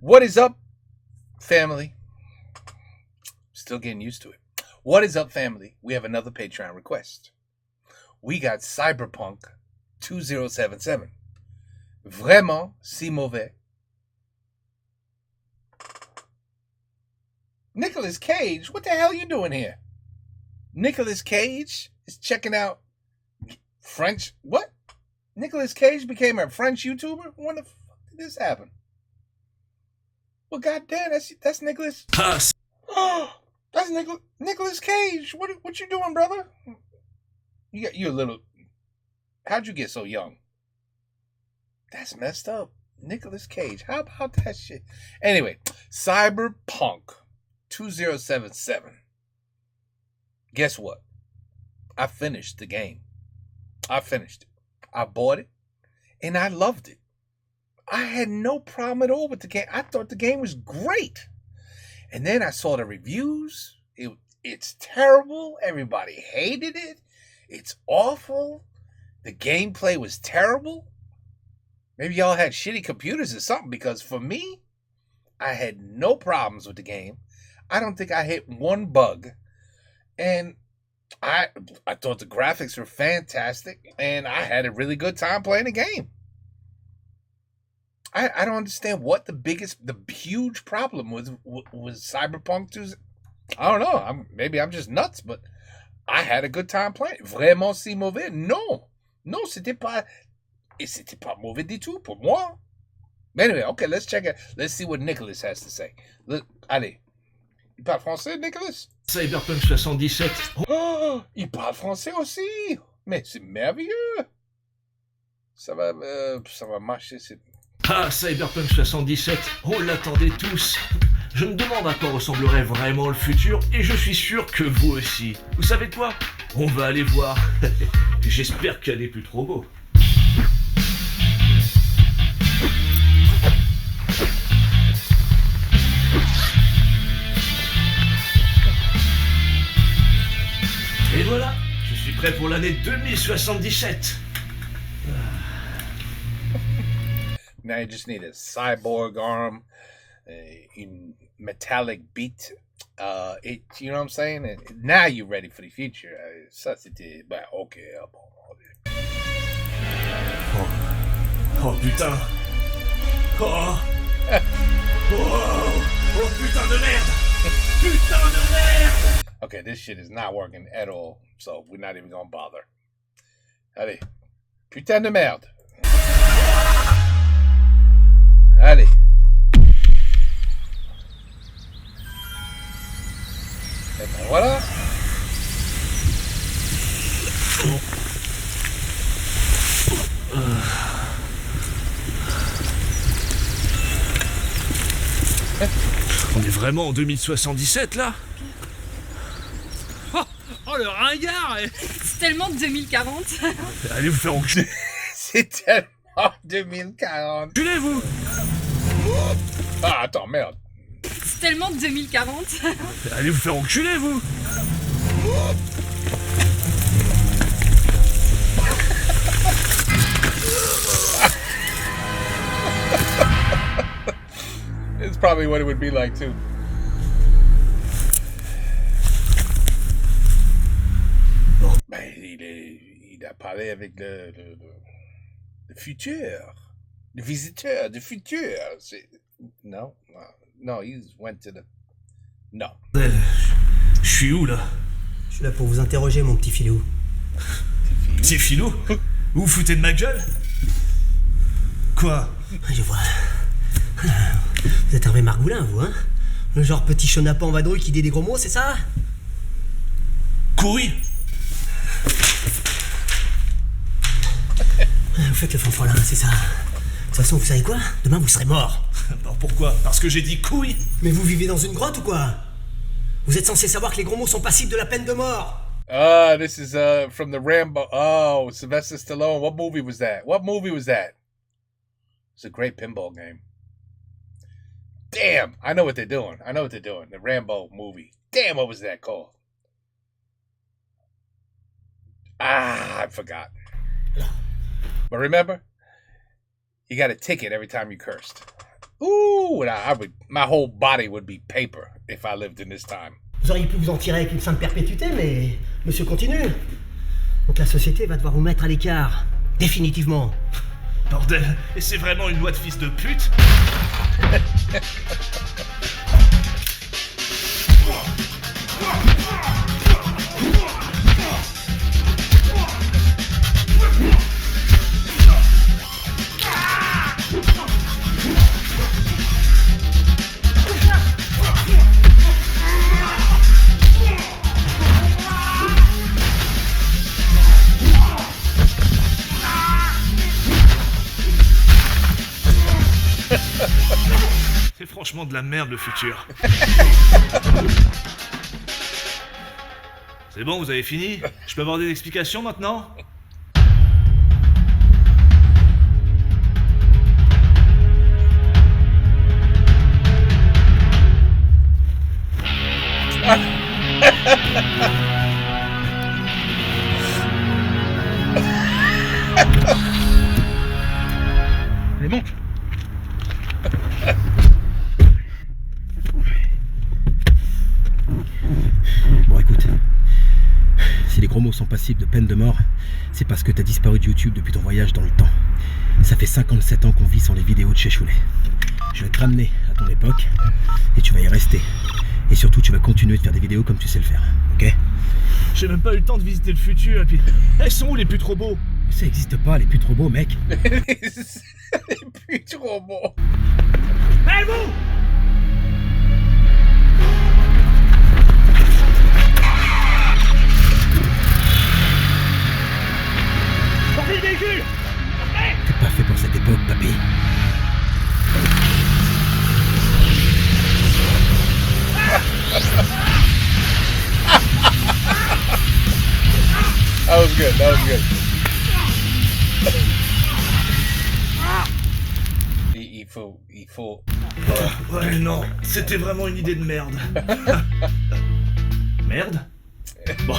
What is up, family? Still getting used to it. What is up, family? We have another Patreon request. We got Cyberpunk 2077. Vraiment si mauvais. Nicolas Cage, what the hell are you doing here? Nicolas Cage is checking out French. What? Nicolas Cage became a French YouTuber? When the fuck did this happen? Well, goddamn, that's Nicolas. Oh, that's Nicolas Cage. What you doing, brother? You're a little. How'd you get so young? That's messed up. Nicolas Cage. How about that shit? Anyway, Cyberpunk 2077. Guess what? I finished the game. I finished it. I bought it, and I loved it. I had no problem at all with the game. I thought the game was great. And then I saw the reviews. It's terrible. Everybody hated it. It's awful. The gameplay was terrible. Maybe y'all had shitty computers or something, because for me, I had no problems with the game. I don't think I hit one bug. And I thought the graphics were fantastic, and I had a really good time playing the game. I don't understand what the huge problem was Cyberpunk 2. I don't know. Maybe I'm just nuts, but I had a good time playing. Vraiment si mauvais? Non. Non, c'était pas mauvais du tout pour moi. Anyway, okay, let's check it. Let's see what Nicolas has to say. Allez. Il parle français, Nicolas? Cyberpunk 77. Oh, il parle français aussi. Mais c'est merveilleux. Ça va marcher. Ah, Cyberpunk 77, on l'attendait tous. Je me demande à quoi ressemblerait vraiment le futur, et je suis sûr que vous aussi. Vous savez quoi? On va aller voir. J'espère qu'il n'est plus trop beau. Et voilà, je suis prêt pour l'année 2077. Now you just need a cyborg arm, a metallic beat. You know what I'm saying? And now you're ready for the future. Ça c'était, bah ok. Oh putain. Oh. Oh putain de merde. Putain de merde. Okay, this shit is not working at all, so we're not even gonna bother. Allez, putain de merde. Allez. Et ben voilà. On est vraiment en 2077 là? Oh le ringard. C'est tellement 2040. Allez vous faire enculer. C'est tellement 2040. Enculez-vous. Ah, attends, merde. C'est tellement 2040. Allez vous faire enculer, vous. It's probably what it would be like, too. Ben, il a parlé avec le futur. Le visiteur du futur. No, he went to the... No. Je suis où, là? Je suis là pour vous interroger, mon petit filou. Petit filou? Vous vous foutez de ma gueule? Quoi? Je vois. Vous êtes Hervé Margoulin, vous, hein? Le genre petit chenapan en vadrouille qui dit des gros mots, c'est ça? Couille? Vous faites le fanfrenin, c'est ça. De toute façon, vous savez quoi? Demain, vous serez mort. Alors pourquoi? Parce que j'ai dit couille? Mais vous vivez dans une grotte ou quoi? Vous êtes censé savoir que les gros mots sont passibles de la peine de mort. Ah, this is from the Rambo. Oh, Sylvester Stallone. What movie was that? It's a great pinball game. Damn, I know what they're doing. The Rambo movie. Damn, what was that called? I forgot. But remember, you got a ticket every time you cursed. Ooh, my whole body would be paper if I lived in this time. Vous auriez pu vous en tirer avec une simple perpétuité, mais monsieur continue. Donc la société va devoir vous mettre à l'écart. Définitivement. Bordel, et c'est vraiment une loi de fils de pute? C'est franchement de la merde le futur. C'est bon, vous avez fini? Je peux avoir des explications maintenant? Les montes. Bon, écoute. Si les gros mots sont passibles de peine de mort, c'est parce que t'as disparu de YouTube depuis ton voyage dans le temps. Ça fait 57 ans qu'on vit sans les vidéos de chez Choulet. Je vais te ramener à ton époque et tu vas y rester. Et surtout, tu vas continuer de faire des vidéos comme tu sais le faire, ok? J'ai même pas eu le temps de visiter le futur et puis... Elles sont où les putes robots? Ça existe pas, les putes robots, mec. Les putes robots. Hey vous! Sortez le véhicule! T'es pas fait pour cette époque, papy. That was good. That was good. Il faut. Ouais, non, c'était vraiment une idée de merde. Merde? Bon,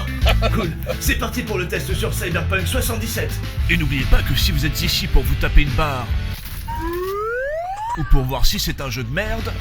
cool. C'est parti pour le test sur Cyberpunk 77. Et n'oubliez pas que si vous êtes ici pour vous taper une barre, ou pour voir si c'est un jeu de merde,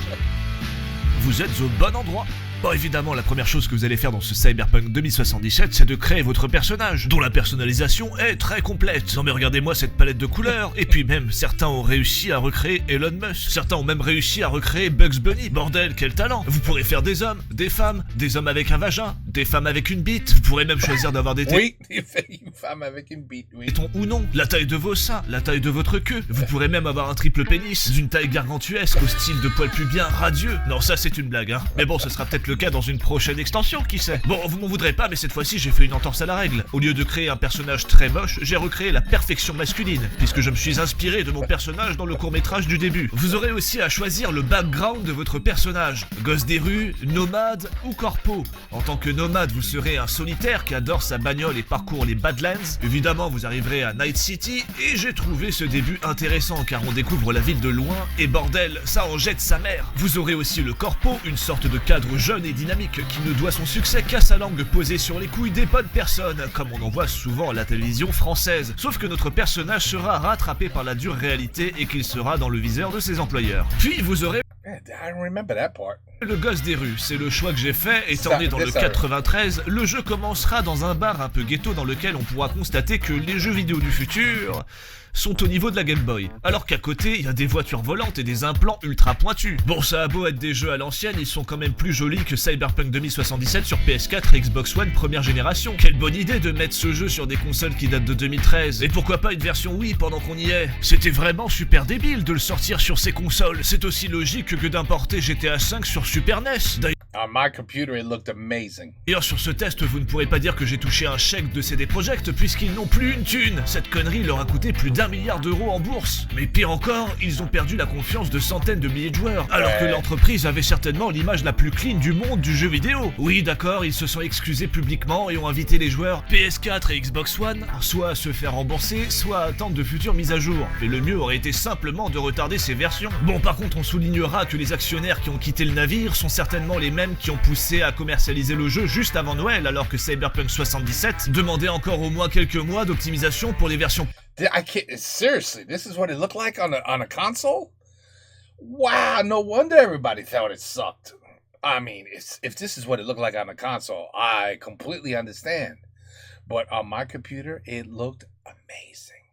vous êtes au bon endroit. Bon, évidemment, la première chose que vous allez faire dans ce Cyberpunk 2077, c'est de créer votre personnage, dont la personnalisation est très complète. Non mais regardez-moi cette palette de couleurs, et puis même, certains ont réussi à recréer Elon Musk, certains ont même réussi à recréer Bugs Bunny. Bordel, quel talent! Vous pourrez faire des hommes des hommes avec un vagin, des femmes avec une bite, vous pourrez même choisir d'avoir des Oui, une femme avec une bite, oui. tétons ou non, la taille de vos seins, la taille de votre queue. Vous pourrez même avoir un triple pénis, d'une taille gargantuesque, au style de poil pubien radieux. Non, ça c'est une blague, hein. Mais bon, ce sera peut-être le cas dans une prochaine extension, qui sait. Bon, vous m'en voudrez pas, mais cette fois-ci j'ai fait une entorse à la règle. Au lieu de créer un personnage très moche, j'ai recréé la perfection masculine, puisque je me suis inspiré de mon personnage dans le court-métrage du début. Vous aurez aussi à choisir le background de votre personnage. Gosse des rues, nomade ou corpo. En tant que nomade, vous serez un solitaire qui adore sa bagnole et parcourt les Badlands. Évidemment, vous arriverez à Night City, et j'ai trouvé ce début intéressant, car on découvre la ville de loin, et bordel, ça en jette sa mère. Vous aurez aussi le corpo, une sorte de cadre jeune et dynamique qui ne doit son succès qu'à sa langue posée sur les couilles des bonnes personnes, comme on en voit souvent à la télévision française. Sauf que notre personnage sera rattrapé par la dure réalité et qu'il sera dans le viseur de ses employeurs. Puis vous aurez I don't remember that part. le gosse des rues, c'est le choix que j'ai fait, étant né dans le 93, le jeu commencera dans un bar un peu ghetto dans lequel on pourra constater que les jeux vidéo du futur sont au niveau de la Game Boy, alors qu'à côté, il y a des voitures volantes et des implants ultra pointus. Bon, ça a beau être des jeux à l'ancienne, ils sont quand même plus jolis que Cyberpunk 2077 sur PS4 et Xbox One première génération. Quelle bonne idée de mettre ce jeu sur des consoles qui datent de 2013. Et pourquoi pas une version Wii pendant qu'on y est? C'était vraiment super débile de le sortir sur ces consoles. C'est aussi logique que d'importer GTA V sur Super NES. On my computer, it looked amazing. D'ailleurs, sur ce test, vous ne pourrez pas dire que j'ai touché un chèque de CD Projekt puisqu'ils n'ont plus une thune. Cette connerie leur a coûté plus d'1 milliard d'euros en bourse. Mais pire encore, ils ont perdu la confiance de centaines de milliers de joueurs, alors que l'entreprise avait certainement l'image la plus clean du monde du jeu vidéo. Oui, d'accord, ils se sont excusés publiquement et ont invité les joueurs PS4 et Xbox One soit à se faire rembourser, soit à attendre de futures mises à jour. Mais le mieux aurait été simplement de retarder ces versions. Bon, par contre, on soulignera que les actionnaires qui ont quitté le navire sont certainement les mêmes qui ont poussé à commercialiser le jeu juste avant Noël, alors que Cyberpunk 77 demandait encore au moins quelques mois d'optimisation pour les versions. I can't. Seriously, this is what it looked like on a console. Wow, no wonder everybody thought it sucked. I mean, if this is what it looked like on the console, I completely understand. But on my computer, it looked amazing.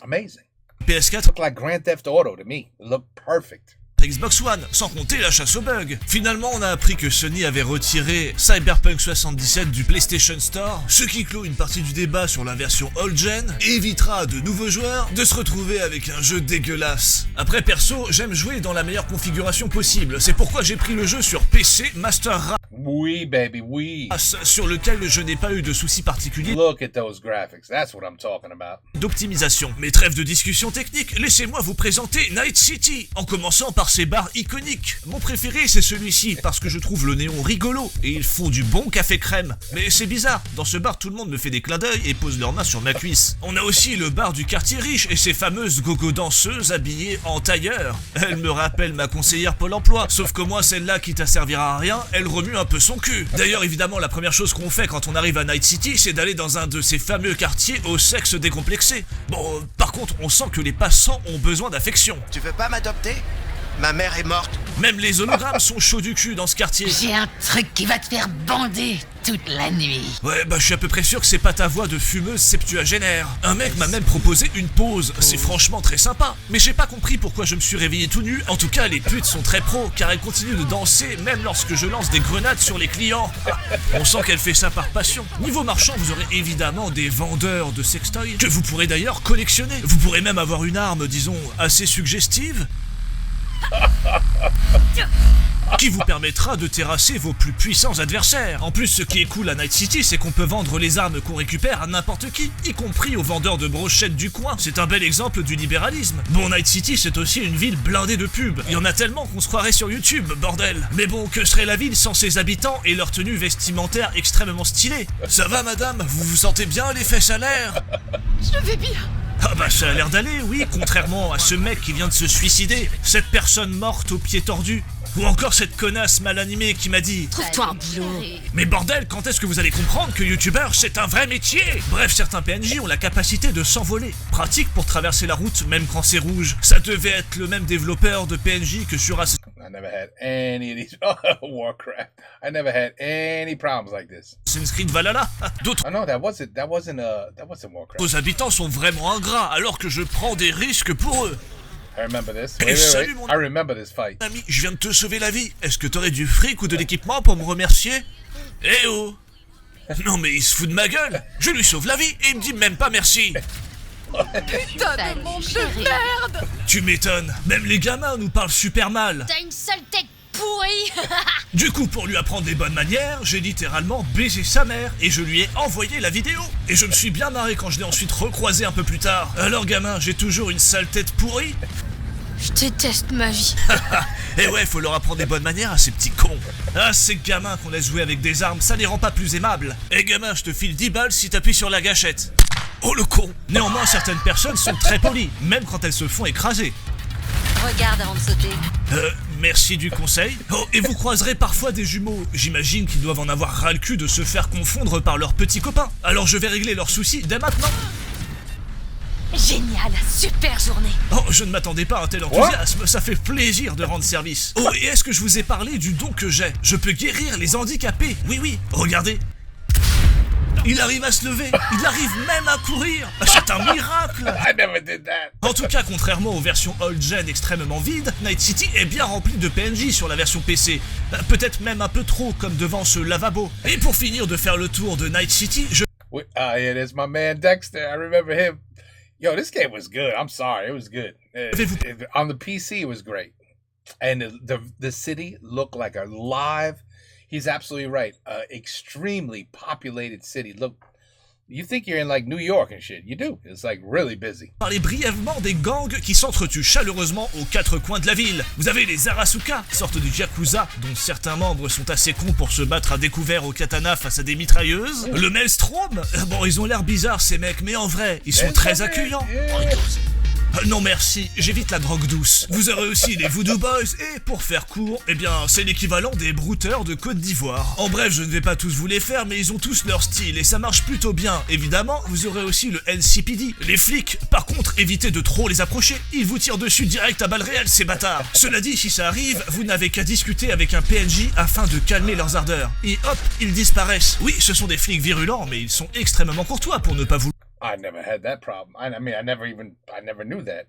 Amazing. PS4, Looked like Grand Theft Auto to me. It looked perfect. Xbox One, sans compter la chasse aux bugs. Finalement, on a appris que Sony avait retiré Cyberpunk 77 du PlayStation Store, ce qui clôt une partie du débat sur la version old-gen et évitera à de nouveaux joueurs de se retrouver avec un jeu dégueulasse. Après, perso, j'aime jouer dans la meilleure configuration possible, c'est pourquoi j'ai pris le jeu sur PC Master Oui, baby, oui. Race, sur lequel je n'ai pas eu de soucis particuliers Look at those graphics. That's what I'm talking about. d'optimisation. Mais trêve de discussion technique, laissez-moi vous présenter Night City, en commençant par ses bars iconiques. Mon préféré c'est celui-ci, parce que je trouve le néon rigolo, et ils font du bon café crème. Mais c'est bizarre, dans ce bar tout le monde me fait des clins d'œil et pose leurs mains sur ma cuisse. On a aussi le bar du quartier riche et ses fameuses gogo danseuses habillées en tailleur. Elle me rappelle ma conseillère Pôle emploi, sauf que moi celle-là qui t'a servira à rien, elle remue un peu son cul. D'ailleurs évidemment la première chose qu'on fait quand on arrive à Night City, c'est d'aller dans un de ces fameux quartiers au sexe décomplexé. Bon, par contre on sent que les passants ont besoin d'affection. Tu veux pas m'adopter? Ma mère est morte. Même les hologrammes sont chauds du cul dans ce quartier. J'ai un truc qui va te faire bander toute la nuit. Ouais, bah je suis à peu près sûr que c'est pas ta voix de fumeuse septuagénaire. Un mec m'a même proposé une pause, c'est franchement très sympa. Mais j'ai pas compris pourquoi je me suis réveillé tout nu. En tout cas, les putes sont très pros, car elles continuent de danser même lorsque je lance des grenades sur les clients. On sent qu'elle fait ça par passion. Niveau marchand, vous aurez évidemment des vendeurs de sextoys, que vous pourrez d'ailleurs collectionner. Vous pourrez même avoir une arme, disons, assez suggestive, qui vous permettra de terrasser vos plus puissants adversaires. En plus, ce qui est cool à Night City, c'est qu'on peut vendre les armes qu'on récupère à n'importe qui, y compris aux vendeurs de brochettes du coin. C'est un bel exemple du libéralisme. Bon, Night City, c'est aussi une ville blindée de pubs. Il y en a tellement qu'on se croirait sur YouTube, bordel. Mais bon, que serait la ville sans ses habitants et leur tenue vestimentaire extrêmement stylée? Ça va, madame? Vous vous sentez bien, les fesses à l'air? Je vais bien. Ah bah ça a l'air d'aller, oui, contrairement à ce mec qui vient de se suicider, cette personne morte aux pieds tordus, ou encore cette connasse mal animée qui m'a dit « Trouve-toi un boulot. Mais bordel, quand est-ce que vous allez comprendre que youtubeur c'est un vrai métier ?» Bref, certains PNJ ont la capacité de s'envoler, pratique pour traverser la route même quand c'est rouge. Ça devait être le même développeur de PNJ que sur I never had any of these. Warcraft. I never had any problems like this. Assassin's Creed Valhalla. D'autres I know that wasn't Warcraft. Vos habitants sont vraiment ingrats alors que je prends des risques pour eux. I remember this. Hey, Wait. salut, mon- I remember this fight. Ami, je viens de te sauver la vie. Est-ce que t'aurais du fric ou de l'équipement pour me remercier? Eh oh! Non mais il se fout de ma gueule. Je lui sauve la vie et il me dit même pas merci. Putain de monde de merde. Tu m'étonnes. Même les gamins nous parlent super mal. T'as une sale tête pourrie. Du coup, pour lui apprendre des bonnes manières, j'ai littéralement baisé sa mère et je lui ai envoyé la vidéo. Et je me suis bien marré quand je l'ai ensuite recroisé un peu plus tard. Alors gamin, j'ai toujours une sale tête pourrie? Je déteste ma vie. Et ouais, faut leur apprendre des bonnes manières à ces petits cons. Ah, ces gamins qu'on laisse jouer avec des armes, ça les rend pas plus aimables. Eh gamin, je te file 10 balles si t'appuies sur la gâchette. Oh le con. Néanmoins, certaines personnes sont très polies, même quand elles se font écraser. Regarde avant de sauter. Merci du conseil. Oh, et vous croiserez parfois des jumeaux. J'imagine qu'ils doivent en avoir ras le cul de se faire confondre par leurs petits copains. Alors je vais régler leurs soucis dès maintenant. Génial, super journée. Oh, je ne m'attendais pas à un tel enthousiasme, ça fait plaisir de rendre service. Oh, et est-ce que je vous ai parlé du don que j'ai? Je peux guérir les handicapés. Oui, regardez. Il arrive à se lever, il arrive même à courir. C'est un miracle. I never did that. En tout cas, contrairement aux versions old-gen extrêmement vides, Night City est bien rempli de PNJ sur la version PC. Peut-être même un peu trop, comme devant ce lavabo. Et pour finir de faire le tour de Night City, je... Yeah, there's my man Dexter. I remember him. Yo, this game was good. I'm sorry, it was good. On the PC, it was great, and the city looked like a live. He's absolutely right. Extremely populated city. Look, you think you're in like New York and shit. You do. It's like really busy. Parler brièvement des gangs qui s'entretuent chaleureusement aux quatre coins de la ville. Vous avez les Arasuka, sorte de Yakuza, dont certains membres sont assez cons pour se battre à découvert au katana face à des mitrailleuses. Le Maelstrom, bon, ils ont l'air bizarres ces mecs, mais en vrai, ils sont très accueillants. Yeah. Non merci, j'évite la drogue douce. Vous aurez aussi les Voodoo Boys et pour faire court, eh bien c'est l'équivalent des brouteurs de Côte d'Ivoire. En bref, je ne vais pas tous vous les faire, mais ils ont tous leur style et ça marche plutôt bien. Évidemment, vous aurez aussi le NCPD, les flics. Par contre, évitez de trop les approcher, ils vous tirent dessus direct à balles réelles ces bâtards. Cela dit, si ça arrive, vous n'avez qu'à discuter avec un PNJ afin de calmer leurs ardeurs. Et hop, ils disparaissent. Oui, ce sont des flics virulents, mais ils sont extrêmement courtois pour ne pas vouloir I never had that problem. I never knew that.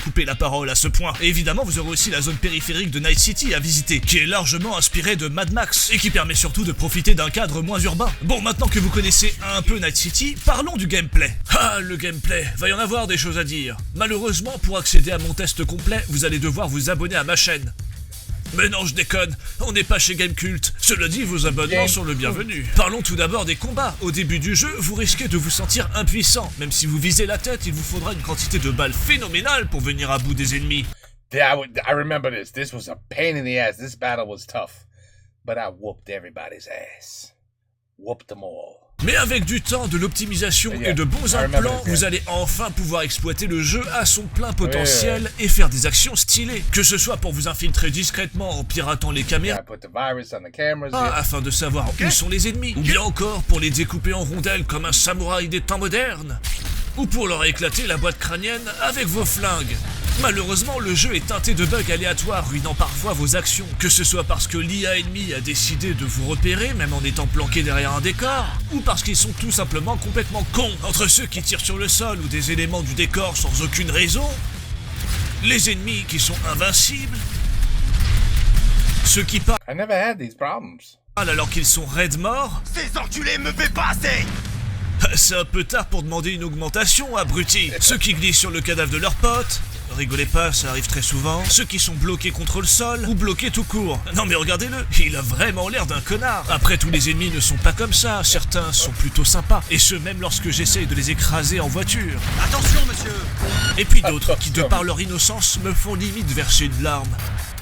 couper la parole à ce point. Et évidemment, vous aurez aussi la zone périphérique de Night City à visiter, qui est largement inspirée de Mad Max, et qui permet surtout de profiter d'un cadre moins urbain. Bon, maintenant que vous connaissez un peu Night City, parlons du gameplay. Ah, le gameplay, va y en avoir des choses à dire. Malheureusement, pour accéder à mon test complet, vous allez devoir vous abonner à ma chaîne. Mais non, je déconne, on n'est pas chez Gamecult. Cela dit, vos abonnements sont le bienvenu. Parlons tout d'abord des combats. Au début du jeu, vous risquez de vous sentir impuissant. Même si vous visez la tête, il vous faudra une quantité de balles phénoménale pour venir à bout des ennemis. Yeah, I remember this. This was a pain in the ass. This battle was tough. But I whooped everybody's ass. Whooped them all. Mais avec du temps, de l'optimisation et de bons implants, vous allez enfin pouvoir exploiter le jeu à son plein potentiel et faire des actions stylées. Que ce soit pour vous infiltrer discrètement en piratant les caméras, afin de savoir où sont les ennemis, ou bien encore pour les découper en rondelles comme un samouraï des temps modernes, ou pour leur éclater la boîte crânienne avec vos flingues. Malheureusement, le jeu est teinté de bugs aléatoires, ruinant parfois vos actions. Que ce soit parce que l'IA ennemie a décidé de vous repérer, même en étant planqué derrière un décor, ou parce qu'ils sont tout simplement complètement cons. Entre ceux qui tirent sur le sol ou des éléments du décor sans aucune raison, les ennemis qui sont invincibles, ceux qui parlent I never had these problems. alors qu'ils sont raides morts. Ces enculés me paient pas assez! C'est un peu tard pour demander une augmentation, abruti. Ceux qui glissent sur le cadavre de leurs potes, rigolez pas, ça arrive très souvent. Ceux qui sont bloqués contre le sol, ou bloqués tout court. Non mais regardez-le, il a vraiment l'air d'un connard. Après, tous les ennemis ne sont pas comme ça, certains sont plutôt sympas. Et ce, même lorsque j'essaye de les écraser en voiture. Attention, monsieur! Et puis d'autres qui, de par leur innocence, me font limite verser une larme.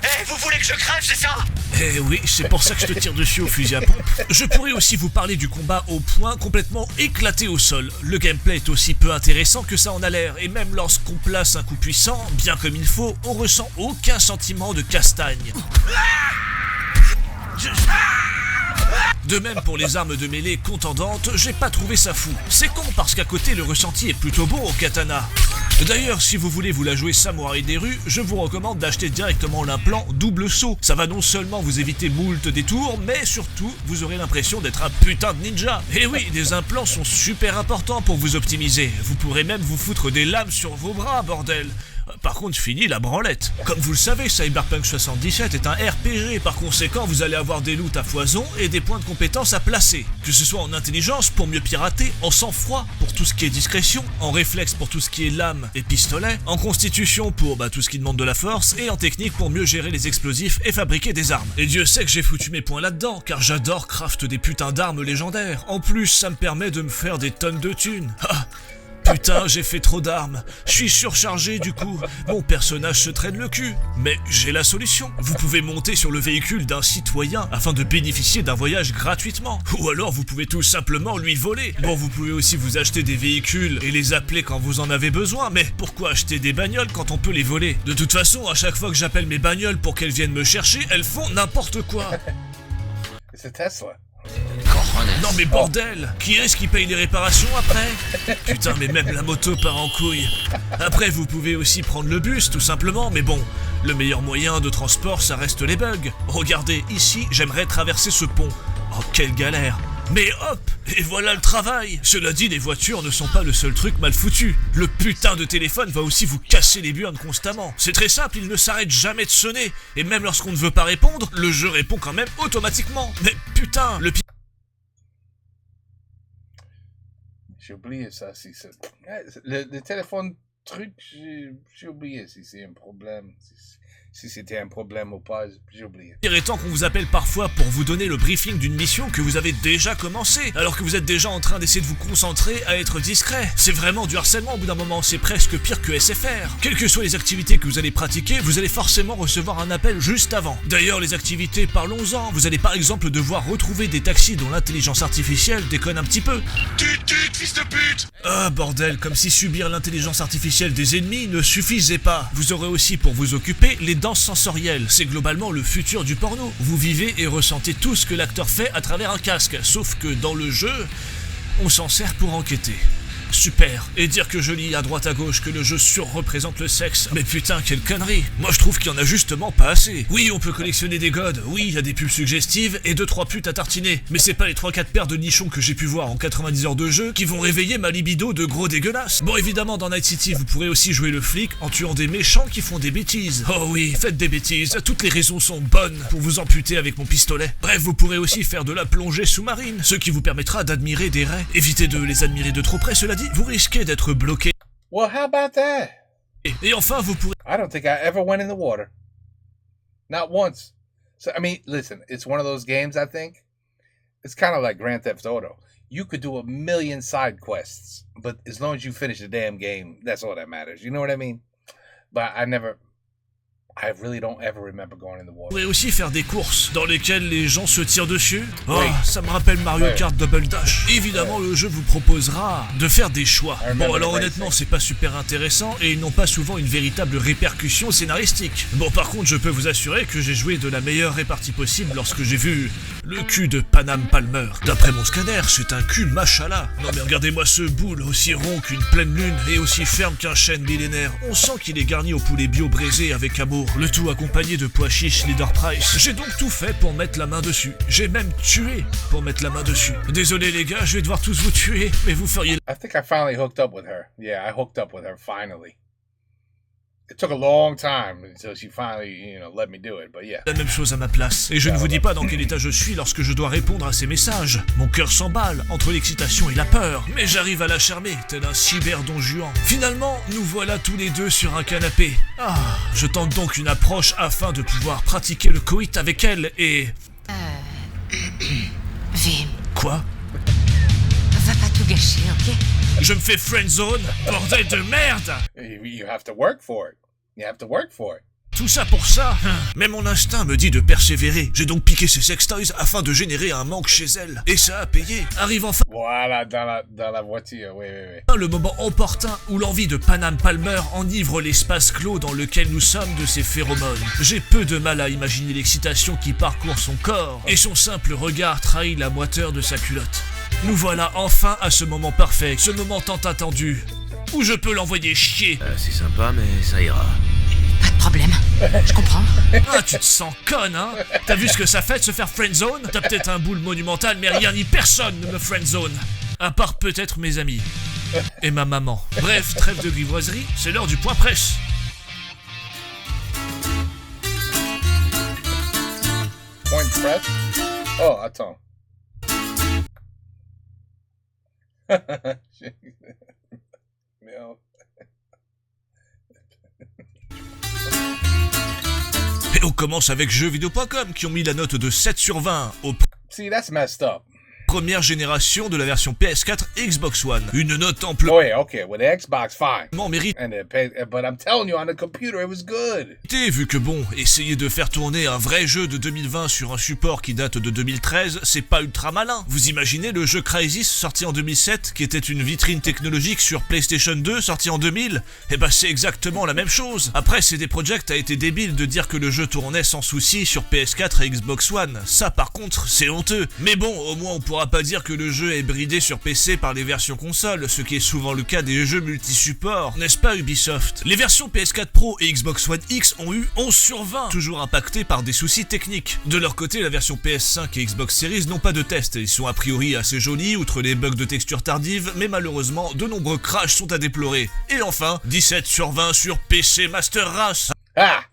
Eh, vous voulez que je crève, c'est ça? Eh oui, c'est pour ça que je te tire dessus au fusil à pompe. Je pourrais aussi vous parler du combat au point complètement éclaté au sol. Le gameplay est aussi peu intéressant que ça en a l'air, et même lorsqu'on place un coup puissant, bien comme il faut, on ressent aucun sentiment de castagne. De même pour les armes de mêlée contendantes, j'ai pas trouvé ça fou. C'est con parce qu'à côté le ressenti est plutôt bon au katana. D'ailleurs, si vous voulez vous la jouer samouraï des rues, je vous recommande d'acheter directement l'implant double saut. Ça va non seulement vous éviter moult détours, mais surtout, vous aurez l'impression d'être un putain de ninja. Et oui, des implants sont super importants pour vous optimiser. Vous pourrez même vous foutre des lames sur vos bras, bordel. Par contre, fini la branlette. Comme vous le savez, Cyberpunk 77 est un RPG, par conséquent, vous allez avoir des loots à foison et des points de compétence à placer. Que ce soit en intelligence pour mieux pirater, en sang-froid pour tout ce qui est discrétion, en réflexe pour tout ce qui est lame et pistolet, en constitution pour tout ce qui demande de la force, et en technique pour mieux gérer les explosifs et fabriquer des armes. Et Dieu sait que j'ai foutu mes points là-dedans, car j'adore craft des putains d'armes légendaires. En plus, ça me permet de me faire des tonnes de thunes. Putain, j'ai fait trop d'armes. Je suis surchargé du coup. Mon personnage se traîne le cul. Mais j'ai la solution. Vous pouvez monter sur le véhicule d'un citoyen afin de bénéficier d'un voyage gratuitement. Ou alors vous pouvez tout simplement lui voler. Bon, vous pouvez aussi vous acheter des véhicules et les appeler quand vous en avez besoin. Mais pourquoi acheter des bagnoles quand on peut les voler? De toute façon, à chaque fois que j'appelle mes bagnoles pour qu'elles viennent me chercher, elles font n'importe quoi. It's a Tesla. Non mais bordel, qui est-ce qui paye les réparations après? Putain, mais même la moto part en couille. Après, vous pouvez aussi prendre le bus tout simplement, mais bon, le meilleur moyen de transport ça reste les bugs. Regardez, ici, j'aimerais traverser ce pont. Oh, quelle galère. Mais hop, et voilà le travail. Cela dit, les voitures ne sont pas le seul truc mal foutu. Le putain de téléphone va aussi vous casser les burnes constamment. C'est très simple, il ne s'arrête jamais de sonner. Et même lorsqu'on ne veut pas répondre, le jeu répond quand même automatiquement. Mais putain, le pire... J'ai oublié ça, si c'est... Le téléphone truc, j'ai oublié si c'est un problème. Si c'était un problème ou pas, j'ai oublié. Il est temps qu'on vous appelle parfois pour vous donner le briefing d'une mission que vous avez déjà commencée, alors que vous êtes déjà en train d'essayer de vous concentrer à être discret. C'est vraiment du harcèlement au bout d'un moment, c'est presque pire que SFR. Quelles que soient les activités que vous allez pratiquer, vous allez forcément recevoir un appel juste avant. D'ailleurs, les activités, parlons-en. Vous allez par exemple devoir retrouver des taxis dont l'intelligence artificielle déconne un petit peu. Tut, fils de pute! Ah bordel, comme si subir l'intelligence artificielle des ennemis ne suffisait pas. Vous aurez aussi pour vous occuper les danses sensorielles. C'est globalement le futur du porno. Vous vivez et ressentez tout ce que l'acteur fait à travers un casque, sauf que dans le jeu, on s'en sert pour enquêter. Super. Et dire que je lis à droite à gauche que le jeu surreprésente le sexe. Mais putain, quelle connerie. Moi je trouve qu'il y en a justement pas assez. Oui, on peut collectionner des godes, oui, il y a des pubs suggestives et 2-3 putes à tartiner. Mais c'est pas les 3-4 paires de nichons que j'ai pu voir en 90 heures de jeu qui vont réveiller ma libido de gros dégueulasse. Bon, évidemment, dans Night City, vous pourrez aussi jouer le flic en tuant des méchants qui font des bêtises. Oh oui, faites des bêtises. Toutes les raisons sont bonnes pour vous amputer avec mon pistolet. Bref, vous pourrez aussi faire de la plongée sous-marine, ce qui vous permettra d'admirer des raies. Évitez de les admirer de trop près, cela dit, vous risquez d'être bloqué. Well, how about that? Et enfin, vous pourrez... I don't think I ever went in the water. Not once. So, I mean, listen, it's one of those games, I think. It's kind of like Grand Theft Auto. You could do a million side quests, but as long as you finish the damn game, that's all that matters. You know what I mean? But I really don't ever remember going in the water. Vous pourrez aussi faire des courses dans lesquelles les gens se tirent dessus. Oh, Oui. ça me rappelle Mario Ouais. Kart Double Dash. Évidemment, le jeu vous proposera de faire des choix. I remember Bon, alors the honnêtement, racing. c'est pas super intéressant et ils n'ont pas souvent une véritable répercussion scénaristique. Bon, par contre, je peux vous assurer que j'ai joué de la meilleure répartie possible lorsque j'ai vu le cul de Panam Palmer. D'après mon scanner, c'est un cul machallah. Non mais regardez-moi ce boule, aussi rond qu'une pleine lune et aussi ferme qu'un chêne millénaire. On sent qu'il est garni au poulet bio braisé avec amour, le tout accompagné de pois chiches Leader Price. J'ai donc tout fait pour mettre la main dessus. J'ai même tué pour mettre la main dessus. Désolé les gars, je vais devoir tous vous tuer, mais vous feriez I think I finally hooked up with her. Yeah, I hooked up with her finally. It took a long time until she finally, let me do it. But yeah. la même chose à ma place. Et je ne vous dis pas dans quel état je suis lorsque je dois répondre à ces messages. Mon cœur s'emballe entre l'excitation et la peur, mais j'arrive à la charmer, tel un cyber don Juan. Finalement, nous voilà tous les deux sur un canapé. Ah, je tente donc une approche afin de pouvoir pratiquer le coït avec elle et... Vim, Quoi? va pas tout gâcher, ok? Je me fais friendzone? Bordel de merde! You have to work for it. You have to work for it. Tout ça pour ça? Mais mon instinct me dit de persévérer. J'ai donc piqué ses sextoys afin de générer un manque chez elle. Et ça a payé. Arrive enfin Voilà, dans la voiture. Oui. le moment opportun où l'envie de Panam Palmer enivre l'espace clos dans lequel nous sommes de ses phéromones. J'ai peu de mal à imaginer l'excitation qui parcourt son corps, et son simple regard trahit la moiteur de sa culotte. Nous voilà enfin à ce moment parfait, ce moment tant attendu, où je peux l'envoyer chier. C'est sympa, mais ça ira. Pas de problème. Je comprends. Ah, tu te sens conne, hein? T'as vu ce que ça fait de se faire friendzone? T'as peut-être un boule monumental, mais rien ni personne ne me friendzone. À part peut-être mes amis. Et ma maman. Bref, trêve de grivoiserie, c'est l'heure du point presse. Point press. Oh, attends. No. Et on commence avec jeuxvideo.com qui ont mis la note de 7 sur 20 aux See, that's messed up. première génération de la version PS4 et Xbox One. Une note amplement Oh yeah, okay. With the Xbox, fine. méritée But I'm telling you, on the computer, it was good. vu que bon, essayer de faire tourner un vrai jeu de 2020 sur un support qui date de 2013, c'est pas ultra malin. Vous imaginez le jeu Crysis sorti en 2007 qui était une vitrine technologique sur PlayStation 2 sorti en 2000? Eh ben c'est exactement la même chose. Après CD Projekt a été débile de dire que le jeu tournait sans souci sur PS4 et Xbox One. Ça par contre, c'est honteux. Mais bon, au moins on pourra pas dire que le jeu est bridé sur PC par les versions consoles, ce qui est souvent le cas des jeux multi-supports, n'est-ce pas Ubisoft? Les versions PS4 Pro et Xbox One X ont eu 11 sur 20, toujours impactés par des soucis techniques. De leur côté, la version PS5 et Xbox Series n'ont pas de test, ils sont a priori assez jolis, outre les bugs de texture tardive, mais malheureusement, de nombreux crashs sont à déplorer. Et enfin, 17 sur 20 sur PC Master Race. Ah!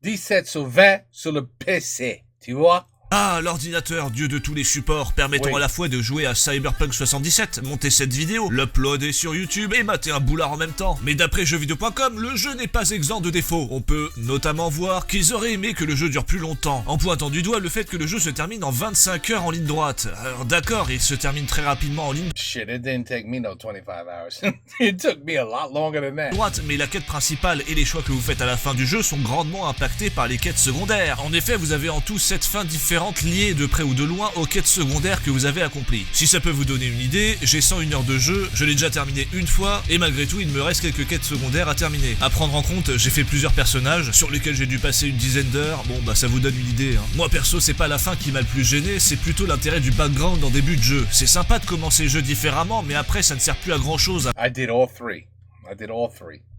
17 sur 20 sur le PC. Tu vois? Ah, l'ordinateur, dieu de tous les supports, permettant Oui. à la fois de jouer à Cyberpunk 77, monter cette vidéo, l'uploader sur YouTube et mater un boulard en même temps. Mais d'après jeuxvideo.com, le jeu n'est pas exempt de défauts. On peut notamment voir qu'ils auraient aimé que le jeu dure plus longtemps, en pointant du doigt le fait que le jeu se termine en 25 heures en ligne droite. Alors d'accord, il se termine très rapidement en ligne Shit, it didn't take me no 25 hours. It took me a lot longer than that. droite, mais la quête principale et les choix que vous faites à la fin du jeu sont grandement impactés par les quêtes secondaires. En effet, vous avez en tout 7 fins différentes liées de près ou de loin aux quêtes secondaires que vous avez accomplies. Si ça peut vous donner une idée, j'ai 101 heures de jeu, je l'ai déjà terminé une fois, et malgré tout, il me reste quelques quêtes secondaires à terminer. À prendre en compte, j'ai fait plusieurs personnages, sur lesquels j'ai dû passer une dizaine d'heures, bon bah ça vous donne une idée. Hein. Moi perso, c'est pas la fin qui m'a le plus gêné, c'est plutôt l'intérêt du background en début de jeu. C'est sympa de commencer le jeu différemment, mais après ça ne sert plus à grand chose à I did all three.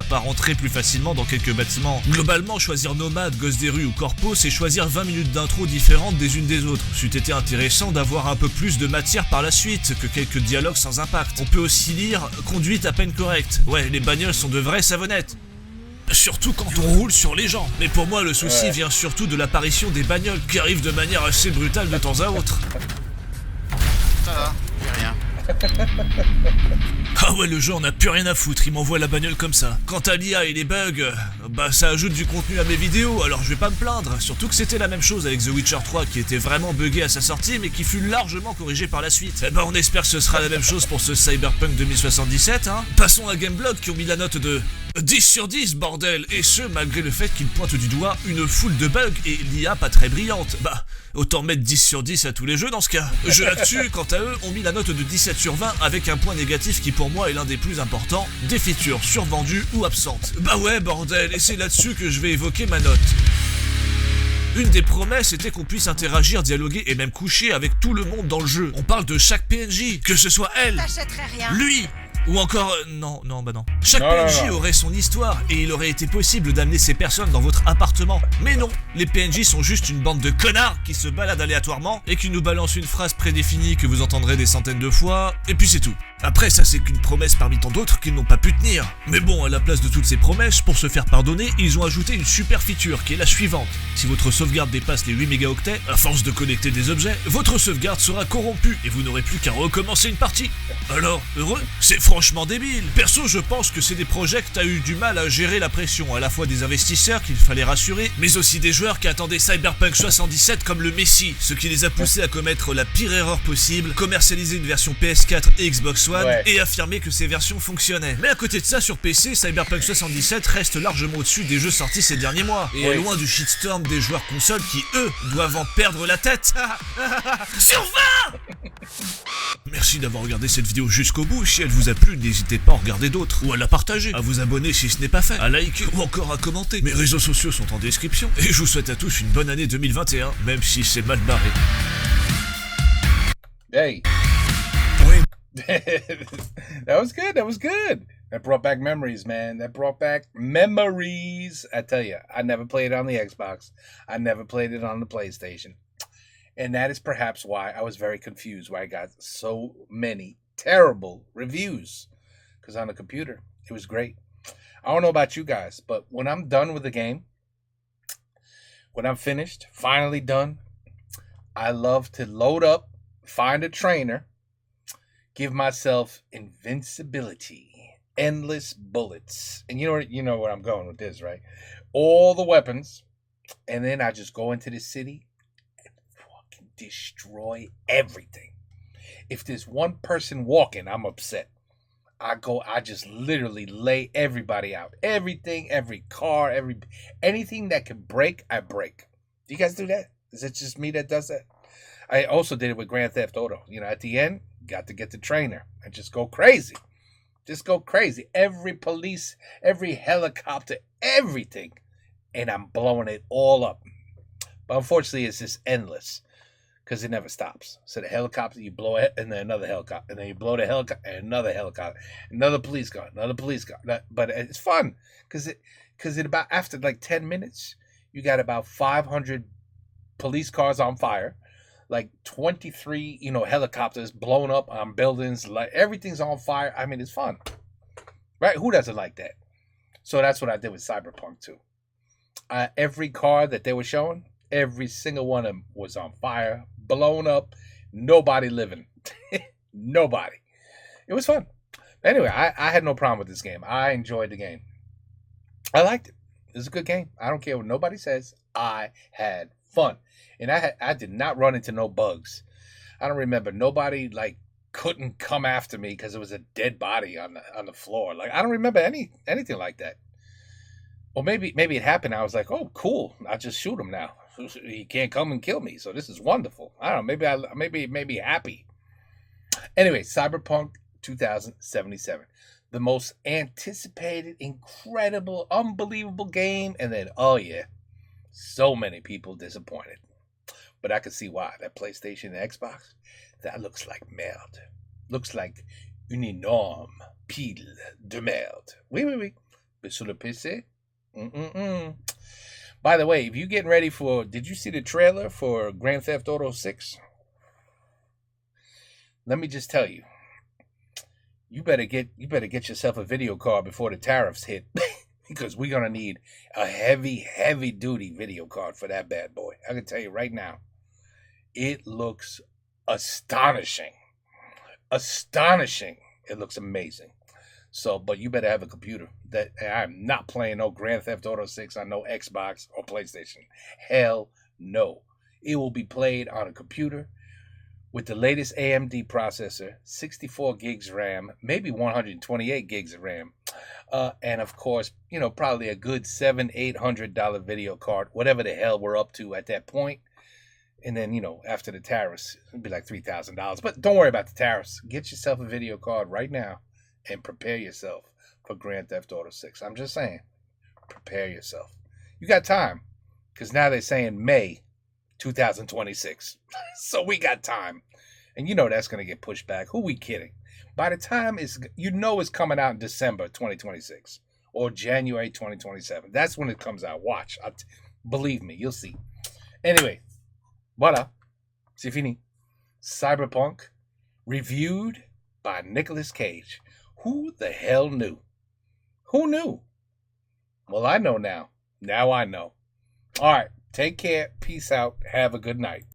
part rentrer plus facilement dans quelques bâtiments. Globalement, choisir nomade, gosse des rues ou corpo, c'est choisir 20 minutes d'intro différentes des unes des autres. C'eût été intéressant d'avoir un peu plus de matière par la suite que quelques dialogues sans impact. On peut aussi lire conduite à peine correcte. Ouais, les bagnoles sont de vraies savonnettes. Surtout quand on roule sur les gens. Mais pour moi, le souci vient surtout de l'apparition des bagnoles qui arrivent de manière assez brutale de temps à autre. Ça va, j'ai rien. Ah ouais, le jeu en a plus rien à foutre, il m'envoie la bagnole comme ça. Quant à l'IA et les bugs, bah ça ajoute du contenu à mes vidéos, alors je vais pas me plaindre. Surtout que c'était la même chose avec The Witcher 3 qui était vraiment buggé à sa sortie mais qui fut largement corrigé par la suite. Eh ben on espère que ce sera la même chose pour ce Cyberpunk 2077, hein. Passons à Gameblog qui ont mis la note de 10 sur 10, bordel. Et ce, malgré le fait qu'ils pointent du doigt une foule de bugs et l'IA pas très brillante. Bah, autant mettre 10 sur 10 à tous les jeux dans ce cas. Jeux Actu, quant à eux, ont mis la note de 17 sur 20 avec un point négatif qui pour moi est l'un des plus importants, des features survendues ou absentes. Bah ouais, bordel, et c'est là-dessus que je vais évoquer ma note. Une des promesses était qu'on puisse interagir, dialoguer et même coucher avec tout le monde dans le jeu. On parle de chaque PNJ, que ce soit elle, T'achèterais rien. lui, ou encore... non. Chaque Non, PNJ non. aurait son histoire et il aurait été possible d'amener ces personnes dans votre appartement. Mais non, les PNJ sont juste une bande de connards qui se baladent aléatoirement et qui nous balancent une phrase prédéfinie que vous entendrez des centaines de fois, et puis c'est tout. Après, ça c'est qu'une promesse parmi tant d'autres qu'ils n'ont pas pu tenir. Mais bon, à la place de toutes ces promesses, pour se faire pardonner, ils ont ajouté une super feature qui est la suivante. Si votre sauvegarde dépasse les 8 mégaoctets, à force de connecter des objets, votre sauvegarde sera corrompue et vous n'aurez plus qu'à recommencer une partie. Alors, heureux? C'est franchement débile. Perso, je pense que c'est des projets que t'as eu du mal à gérer la pression, à la fois des investisseurs qu'il fallait rassurer, mais aussi des joueurs qui attendaient Cyberpunk 77 comme le Messie, ce qui les a poussés à commettre la pire erreur possible, commercialiser une version PS4 et Xbox One, et affirmer que ces versions fonctionnaient. Mais à côté de ça, sur PC, Cyberpunk 77 reste largement au-dessus des jeux sortis ces derniers mois, et est loin du shitstorm des joueurs consoles qui, eux, doivent en perdre la tête. Sur 20! Merci d'avoir regardé cette vidéo jusqu'au bout. Si elle vous a plu, n'hésitez pas à en regarder d'autres, ou à la partager, à vous abonner si ce n'est pas fait, à liker ou encore à commenter. Mes réseaux sociaux sont en description, et je vous souhaite à tous une bonne année 2021, même si c'est mal barré. Hey. Oui. That was good. That brought back memories, man. That brought back memories. I tell you, I never played it on the Xbox. I never played it on the PlayStation. And that is perhaps why I was very confused, why I got so many terrible reviews. Because on the computer, it was great. I don't know about you guys, but when I'm done with the game, when I'm finished, finally done, I love to load up, find a trainer, give myself invincibility, endless bullets. And you know where I'm going with this, right? All the weapons. And then I just go into the city and fucking destroy everything. If there's one person walking, I'm upset. I just literally lay everybody out. Everything, every car, anything that can break, I break. Do you guys do that? Is it just me that does that? I also did it with Grand Theft Auto. You know, at the end, got to get the trainer and just go crazy. Just go crazy. Every police, every helicopter, everything. And I'm blowing it all up. But unfortunately, it's just endless because it never stops. So the helicopter, you blow it, and then another helicopter. And then you blow the helicopter, and another helicopter. Another police car, another police car. But it's fun because it about after like 10 minutes, you got about 500 police cars on fire. Like 23, helicopters blown up on buildings. Like everything's on fire. I mean, it's fun, right? Who doesn't like that? So that's what I did with Cyberpunk 2. Every car that they were showing, Every single one of them was on fire, blown up, nobody living. Nobody. It was fun. Anyway, I had no problem with this game. I enjoyed the game. I liked it. It was a good game. I don't care what nobody says. I had fun. And I did not run into no bugs. I don't remember nobody like couldn't come after me because it was a dead body on the floor. Like I don't remember anything like that. Or maybe it happened. I was like, oh, cool. I'll just shoot him now. He can't come and kill me. So this is wonderful. I don't know. Maybe it made me happy. Anyway, Cyberpunk 2077. The most anticipated, incredible, unbelievable game. And then, oh yeah, so many people disappointed. But I can see why. That PlayStation and Xbox, that looks like merde. Looks like une énorme pile de merde. Oui. Mais sur le PC? By the way, if you're getting ready for... Did you see the trailer for Grand Theft Auto 6? Let me just tell you. You better get yourself a video card before the tariffs hit. Because we're going to need a heavy duty video card for that bad boy. I can tell you right now. It looks astonishing. Astonishing. It looks amazing. So, but you better have a computer. That I'm not playing no Grand Theft Auto 6 on no Xbox or PlayStation. Hell no. It will be played on a computer with the latest AMD processor, 64 gigs RAM, maybe 128 gigs of RAM. And of course, probably a good $700-800 video card, whatever the hell we're up to at that point. And then, after the tariffs, it'll be like $3,000. But don't worry about the tariffs. Get yourself a video card right now and prepare yourself for Grand Theft Auto 6. I'm just saying, prepare yourself. You got time, because now they're saying May 2026. So we got time. And that's going to get pushed back. Who we kidding? By the time it's coming out in December 2026 or January 2027. That's when it comes out. Watch. Believe me, you'll see. Anyway, voilà. C'est fini. Cyberpunk, reviewed by Nicolas Cage. Who the hell knew? Who knew? Well, I know now. Now I know. All right. Take care. Peace out. Have a good night.